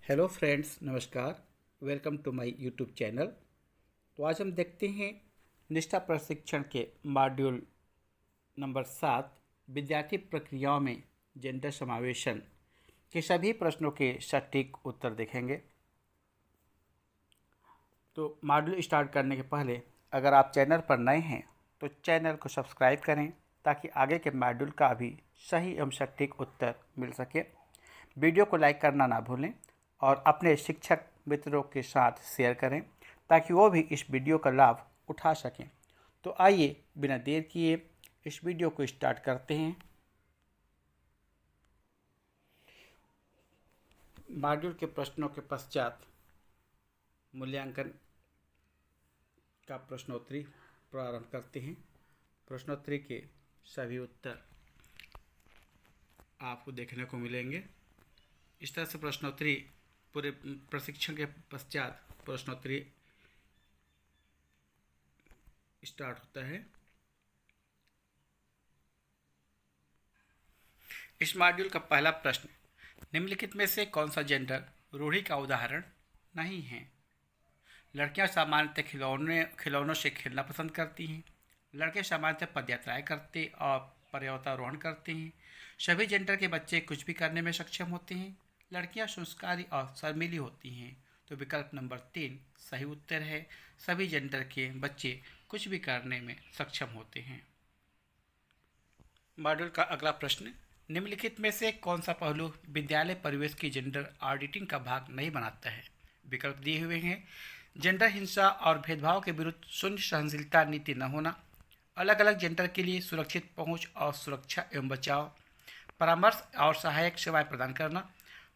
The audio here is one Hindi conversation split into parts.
हेलो फ्रेंड्स, नमस्कार। Welcome to my YouTube channel. तो आज हम देखते हैं निष्ठा प्रशिक्षण के मॉड्यूल नंबर 7 विद्यार्थी प्रक्रियाओं में जेंडर समावेशन के सभी प्रश्नों के सटीक उत्तर देखेंगे। तो मॉड्यूल स्टार्ट करने के पहले अगर आप चैनल पर नए हैं तो चैनल को सब्सक्राइब करें ताकि आगे के मॉड्यूल का भी सही एवं सटीक उत्तर मिल सके। वीडियो को लाइक करना ना भूलें और अपने शिक्षक मित्रों के साथ शेयर करें ताकि वो भी इस वीडियो का लाभ उठा सकें। तो आइए बिना देर किए इस वीडियो को स्टार्ट करते हैं। मॉड्यूल के प्रश्नों के पश्चात मूल्यांकन का प्रश्नोत्तरी प्रारंभ करते हैं। प्रश्नोत्तरी के सभी उत्तर आपको देखने को मिलेंगे। इस तरह से प्रश्नोत्तरी पूरे प्रशिक्षण के पश्चात प्रश्नोत्तरी स्टार्ट होता है। इस मॉड्यूल का पहला प्रश्न, निम्नलिखित में से कौन सा जेंडर रूढ़ि का उदाहरण नहीं है? लड़कियां सामान्यतः खिलौनों से खेलना पसंद करती हैं। लड़के सामान्यतः पदयात्राएं करते और पर्वतारोहण करते हैं। सभी जेंडर के बच्चे कुछ भी करने में सक्षम होते हैं। लड़कियां संस्कारी और शर्मीली होती हैं। तो विकल्प नंबर 3 सही उत्तर है। सभी जेंडर के बच्चे कुछ भी करने में सक्षम होते हैं। मॉड्यूल का अगला प्रश्न, निम्नलिखित में से कौन सा पहलू विद्यालय परिवेश की जेंडर ऑडिटिंग का भाग नहीं बनाता है? विकल्प दिए हुए हैं। जेंडर हिंसा और भेदभाव के विरुद्ध शून्य सहनशीलता नीति न होना, अलग अलग जेंडर के लिए सुरक्षित पहुंच और सुरक्षा एवं बचाव, परामर्श और सहायक सेवाएं प्रदान करना,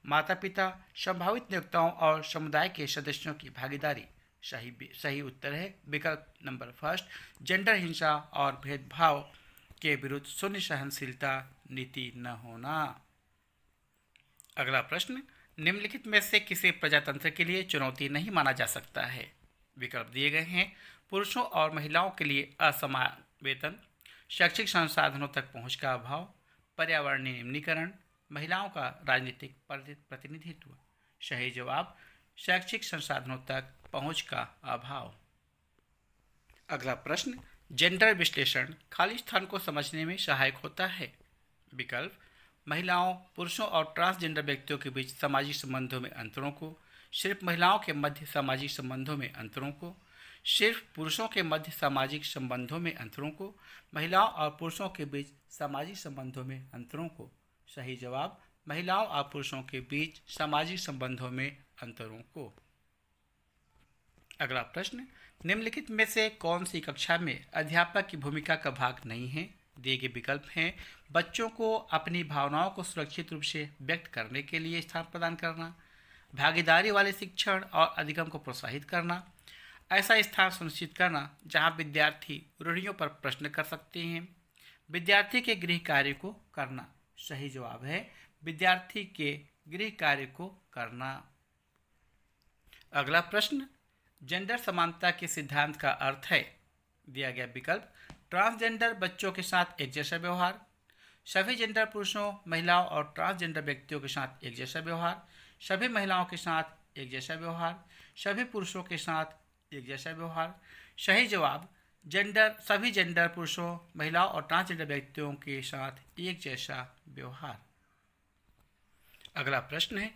माता पिता, संभावित नियोक्ताओं और समुदाय के सदस्यों की भागीदारी। सही उत्तर है विकल्प नंबर फर्स्ट, जेंडर हिंसा और भेदभाव के विरुद्ध शून्य सहनशीलता नीति न होना। अगला प्रश्न, निम्नलिखित में से किसी प्रजातंत्र के लिए चुनौती नहीं माना जा सकता है? विकल्प दिए गए हैं। पुरुषों और महिलाओं के लिए असमान वेतन, शैक्षिक संसाधनों तक पहुंच का अभाव, पर्यावरणीय निम्नीकरण, महिलाओं का राजनीतिक प्रतिनिधित्व। सही जवाब शैक्षिक संसाधनों तक पहुंच का अभाव। अगला प्रश्न, जेंडर विश्लेषण खाली स्थान को समझने में सहायक होता है। विकल्प महिलाओं, पुरुषों और ट्रांसजेंडर व्यक्तियों के बीच सामाजिक संबंधों में अंतरों को, सिर्फ महिलाओं के मध्य सामाजिक संबंधों में अंतरों को, सिर्फ पुरुषों के मध्य सामाजिक संबंधों में अंतरों को, महिलाओं और पुरुषों के बीच सामाजिक संबंधों में अंतरों को। सही जवाब महिलाओं और पुरुषों के बीच सामाजिक संबंधों में अंतरों को। अगला प्रश्न, निम्नलिखित में से कौन सी कक्षा में अध्यापक की भूमिका का भाग नहीं है? दिए गए विकल्प हैं। बच्चों को अपनी भावनाओं को सुरक्षित रूप से व्यक्त करने के लिए स्थान प्रदान करना, भागीदारी वाले शिक्षण और अधिगम को प्रोत्साहित करना, ऐसा स्थान सुनिश्चित करना जहां विद्यार्थी रूढ़ियों पर प्रश्न कर सकते हैं, विद्यार्थी के गृह कार्य को करना। सही जवाब है विद्यार्थी के गृह कार्य को करना। अगला प्रश्न, जेंडर समानता के सिद्धांत का अर्थ है? दिया गया विकल्प, ट्रांसजेंडर बच्चों के साथ एक जैसा व्यवहार, सभी जेंडर पुरुषों, महिलाओं और ट्रांसजेंडर व्यक्तियों के साथ एक जैसा व्यवहार, सभी महिलाओं के साथ एक जैसा व्यवहार, सभी पुरुषों के साथ एक जैसा व्यवहार। सही जवाब सभी जेंडर पुरुषों, महिलाओं और ट्रांसजेंडर व्यक्तियों के साथ एक जैसा व्यवहार। अगला प्रश्न है,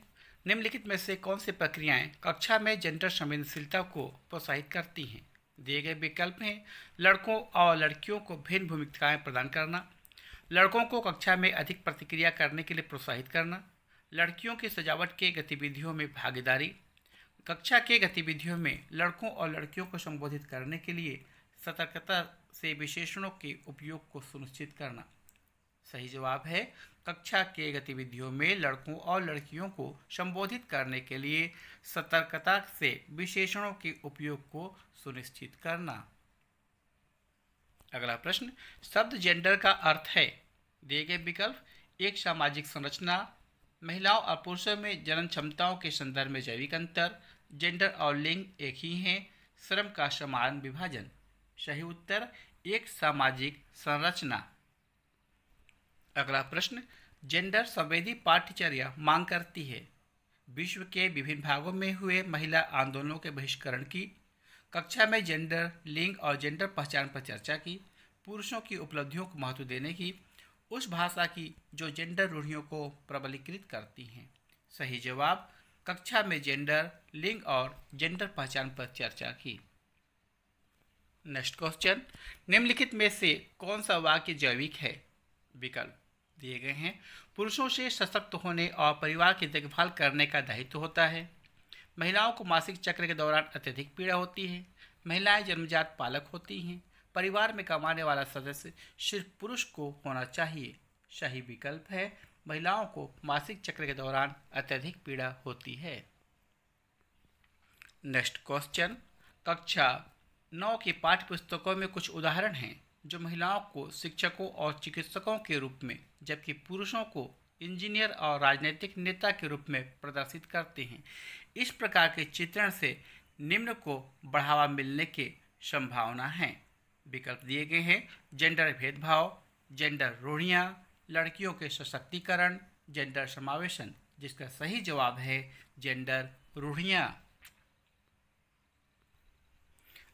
निम्नलिखित में से कौन सी प्रक्रियाएं कक्षा में जेंडर संवेदनशीलता को प्रोत्साहित करती हैं? दिए गए विकल्प हैं। लड़कों और लड़कियों को भिन्न भूमिकाएं प्रदान करना, लड़कों को कक्षा में अधिक प्रतिक्रिया करने के लिए प्रोत्साहित करना, लड़कियों की सजावट के गतिविधियों में भागीदारी, कक्षा के गतिविधियों में लड़कों और लड़कियों को संबोधित करने के लिए सतर्कता से विशेषणों के उपयोग को सुनिश्चित करना। सही जवाब है कक्षा के गतिविधियों में लड़कों और लड़कियों को संबोधित करने के लिए सतर्कता से विशेषणों के उपयोग को सुनिश्चित करना। अगला प्रश्न, शब्द जेंडर का अर्थ है? दिए गए विकल्प, एक सामाजिक संरचना, महिलाओं और पुरुषों में जनन क्षमताओं के संदर्भ में जैविक अंतर, जेंडर और लिंग एक ही हैं, श्रम का समान विभाजन। सही उत्तर एक सामाजिक संरचना। अगला प्रश्न, जेंडर संवेदी पाठ्यचर्या मांग करती है? विश्व के विभिन्न भागों में हुए महिला आंदोलनों के बहिष्करण की, कक्षा में जेंडर, लिंग और जेंडर पहचान पर चर्चा की, पुरुषों की उपलब्धियों को महत्व देने की, उस भाषा की जो जेंडर रूढ़ियों को प्रबलीकृत करती हैं। सही जवाब, कक्षा में जेंडर, लिंग और जेंडर पहचान पर चर्चा की। नेक्स्ट क्वेश्चन, निम्नलिखित में से कौन सा वाक्य जैविक है? विकल्प दिए गए हैं। पुरुषों से सशक्त होने और परिवार की देखभाल करने का दायित्व होता है। महिलाओं को मासिक चक्र के दौरान अत्यधिक पीड़ा होती है। महिलाएं जन्मजात पालक होती हैं। परिवार में कमाने वाला सदस्य सिर्फ पुरुष को होना चाहिए। सही विकल्प है, महिलाओं को मासिक चक्र के दौरान अत्यधिक पीड़ा होती है। नेक्स्ट क्वेश्चन, कक्षा 9 की पाठ्य पुस्तकों में कुछ उदाहरण हैं जो महिलाओं को शिक्षकों और चिकित्सकों के रूप में, जबकि पुरुषों को इंजीनियर और राजनीतिक नेता के रूप में प्रदर्शित करते हैं। इस प्रकार के चित्रण से निम्न को बढ़ावा मिलने की संभावना है। विकल्प दिए गए हैं। जेंडर भेदभाव, जेंडर रूढ़ियाँ, लड़कियों के सशक्तिकरण, जेंडर समावेशन, जिसका सही जवाब है जेंडर रूढ़ियाँ।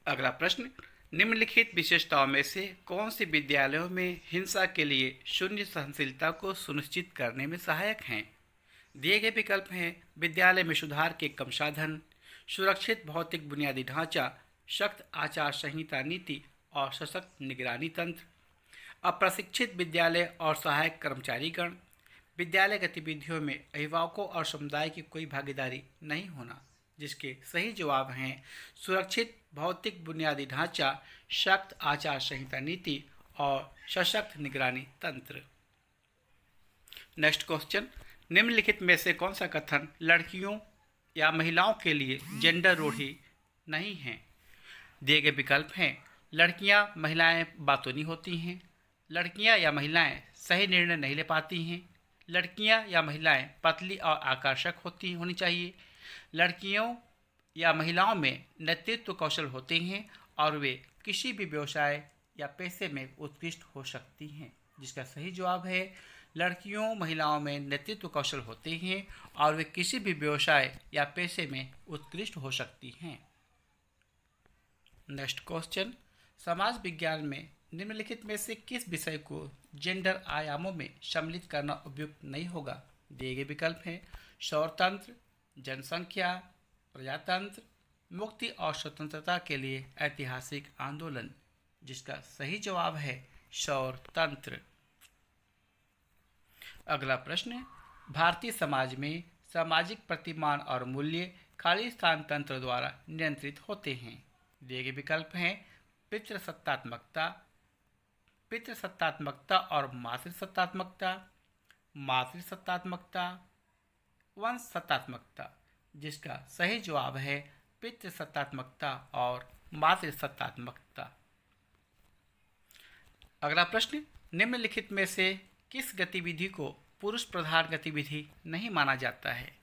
अगला प्रश्न, निम्नलिखित विशेषताओं में से कौन सी विद्यालयों में हिंसा के लिए शून्य सहनशीलता को सुनिश्चित करने में सहायक हैं? दिए गए विकल्प हैं। विद्यालय में सुधार के कम साधन, सुरक्षित भौतिक बुनियादी ढांचा, सख्त आचार संहिता नीति और सशक्त निगरानी तंत्र, अप्रशिक्षित विद्यालय और सहायक कर्मचारीगण, विद्यालय गतिविधियों में अभिभावकों और समुदाय की कोई भागीदारी नहीं होना, जिसके सही जवाब हैं सुरक्षित भौतिक बुनियादी ढांचा, सख्त आचार संहिता नीति और सशक्त निगरानी तंत्र। नेक्स्ट क्वेश्चन, निम्नलिखित में से कौन सा कथन लड़कियों या महिलाओं के लिए जेंडर रूढ़ि नहीं है? दिए गए विकल्प हैं। लड़कियां महिलाएं बातूनी होती हैं। लड़कियां या महिलाएं सही निर्णय नहीं ले पाती हैं। लड़कियां या महिलाएं पतली और आकर्षक होनी चाहिए। लड़कियों या महिलाओं में नेतृत्व कौशल होते हैं और वे किसी भी व्यवसाय या पेशे में उत्कृष्ट हो सकती हैं, जिसका सही जवाब है लड़कियों महिलाओं में नेतृत्व कौशल होते हैं और वे किसी भी व्यवसाय या पेशे में उत्कृष्ट हो सकती हैं। नेक्स्ट क्वेश्चन, समाज विज्ञान में निम्नलिखित में से किस विषय को जेंडर आयामों में सम्मिलित करना उपयुक्त नहीं होगा? दिए गए विकल्प हैं। सौरतंत्र, जनसंख्या, प्रजातंत्र, मुक्ति और स्वतंत्रता के लिए ऐतिहासिक आंदोलन, जिसका सही जवाब है सौरतंत्र। अगला प्रश्न, भारतीय समाज में सामाजिक प्रतिमान और मूल्य खाली स्थान तंत्र द्वारा नियंत्रित होते हैं। दिए गए विकल्प हैं। पितृसत्तात्मकता और मातृसत्तात्मकता, मातृसत्तात्मकता, वंश सत्तात्मकता, जिसका सही जवाब है पितृसत्तात्मकता और मातृसत्तात्मकता। अगला प्रश्न, निम्नलिखित में से किस गतिविधि को पुरुष प्रधान गतिविधि नहीं माना जाता है?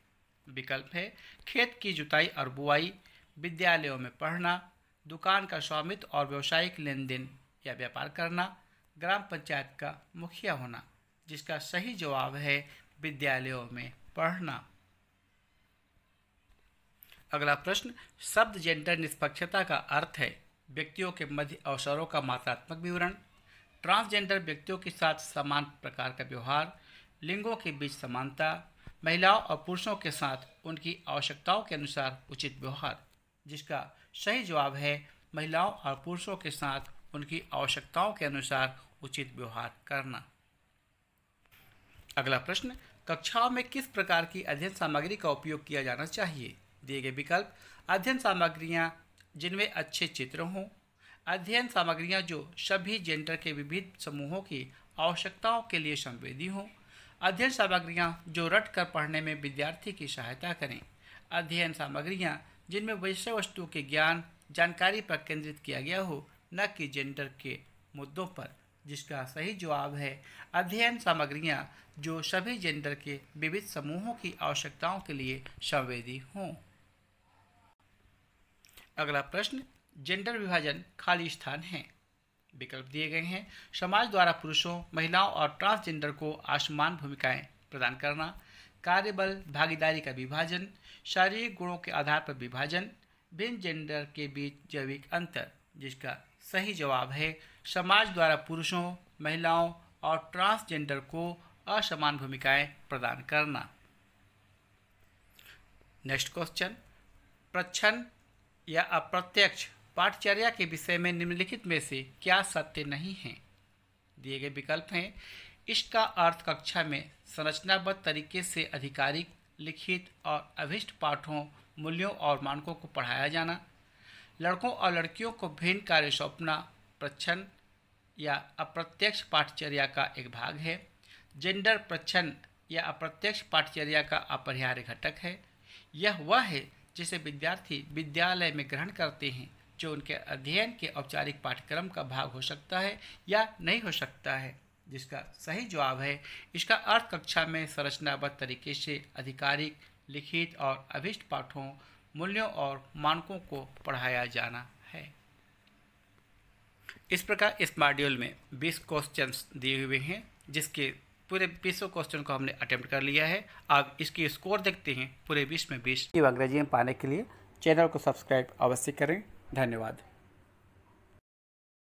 विकल्प है। खेत की जुताई और बुआई, विद्यालयों में पढ़ना, दुकान का स्वामित्व और व्यावसायिक लेन देन या व्यापार करना, ग्राम पंचायत का मुखिया होना, जिसका सही जवाब है विद्यालयों में पढ़ना। अगला प्रश्न, शब्द जेंडर निष्पक्षता का अर्थ है व्यक्तियों के मध्य अवसरों का मात्रात्मक विवरण, ट्रांसजेंडर व्यक्तियों के साथ समान प्रकार का व्यवहार, लिंगों के बीच समानता, महिलाओं और पुरुषों के साथ उनकी आवश्यकताओं के अनुसार उचित व्यवहार, जिसका सही जवाब है महिलाओं और पुरुषों के साथ उनकी आवश्यकताओं के अनुसार उचित व्यवहार करना। अगला प्रश्न, कक्षाओं में किस प्रकार की अध्ययन सामग्री का उपयोग किया जाना चाहिए? दिए गए विकल्प। अध्ययन सामग्रियां जिनमें अच्छे चित्र हों, अध्ययन सामग्रियां जो सभी जेंडर के विविध समूहों की आवश्यकताओं के लिए संवेदी हों, अध्ययन सामग्रियां जो रट कर पढ़ने में विद्यार्थी की सहायता करें, अध्ययन सामग्रियां जिनमें विषय वस्तु के ज्ञान जानकारी पर केंद्रित किया गया हो, न कि जेंडर के मुद्दों पर, जिसका सही जवाब है अध्ययन सामग्रियां जो सभी जेंडर के विविध समूहों की आवश्यकताओं के लिए संवेदी हों। अगला प्रश्न, जेंडर विभाजन खाली स्थान है। विकल्प दिए गए हैं। समाज द्वारा पुरुषों, महिलाओं और ट्रांसजेंडर को असमान भूमिकाएं प्रदान करना, कार्यबल भागीदारी का विभाजन, शारीरिक गुणों के आधार पर विभाजन, भिन्न जेंडर के बीच जैविक अंतर, जिसका सही जवाब है समाज द्वारा पुरुषों, महिलाओं और ट्रांसजेंडर को असमान भूमिकाएं प्रदान करना। नेक्स्ट क्वेश्चन, प्रच्छन्न या अप्रत्यक्ष पाठचर्या के विषय में निम्नलिखित में से क्या सत्य नहीं है? दिए गए विकल्प हैं। इसका अर्थ कक्षा में संरचनाबद्ध तरीके से आधिकारिक, लिखित और अभिष्ट पाठों, मूल्यों और मानकों को पढ़ाया जाना, लड़कों और लड़कियों को भिन्न कार्य सौंपना प्रच्छन्न या अप्रत्यक्ष पाठचर्या का एक भाग है। जेंडर प्रच्छन्न या अप्रत्यक्ष पाठचर्या का अपरिहार्य घटक है। यह वह है जिसे विद्यार्थी विद्यालय में ग्रहण करते हैं, जो उनके अध्ययन के औपचारिक पाठ्यक्रम का भाग हो सकता है या नहीं हो सकता है, जिसका सही जवाब है इसका अर्थ कक्षा में संरचनाबद्ध तरीके से आधिकारिक, लिखित और अभिष्ट पाठों, मूल्यों और मानकों को पढ़ाया जाना है। इस प्रकार इस मॉड्यूल में 20 क्वेश्चंस दिए हुए हैं, जिसके पूरे 20 क्वेश्चन को हमने अटेम्प्ट कर लिया है। अब इसकी स्कोर देखते हैं पूरे 20 में 20। अंग्रेजी में पाने के लिए चैनल को सब्सक्राइब अवश्य करें। धन्यवाद।